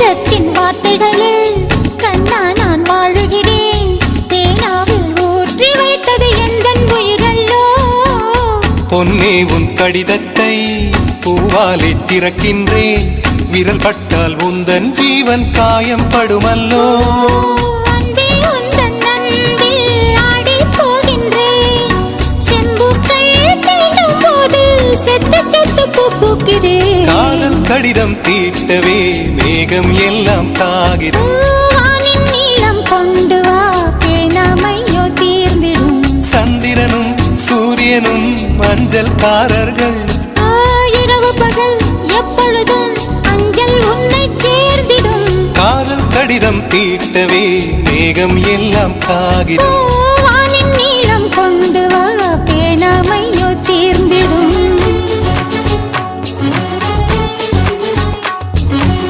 கடிதத்தின் வார்த்தைகளில் கண்ணா நான் வாழுகிறேன். பேனாவில் ஊற்றி வைத்தது எந்தன் உயிரல்லோ. பொன்னே உன் கடிதத்தை பூவாலே திறக்கின்றேன். விரல் பட்டால் உந்தன் ஜீவன் காயம் படுமல்லோ. அன்பே உந்தன் அன்பில் ஆடிப் போகின்றேன். செம்புக்கள் தீண்டும் போது செத்து செத்து பூக்கிறேன். காதல் கடிதம் தீட்டவே மேகம் எல்லாம் காகிதம். வானின் நீளம் கொண்டு வா பேனாமையோ தீர்ந்திடும். சந்திரனும் சூரியனும் மஞ்சள்காரர்கள். இரவு பகல் எப்பொழுதும் அஞ்சல் உன்னை சேர்ந்திடும். காதல் கடிதம் தீட்டவே மேகம் எல்லாம் காகிதம். வானின் நீளம் கொண்டு வா பேனாமை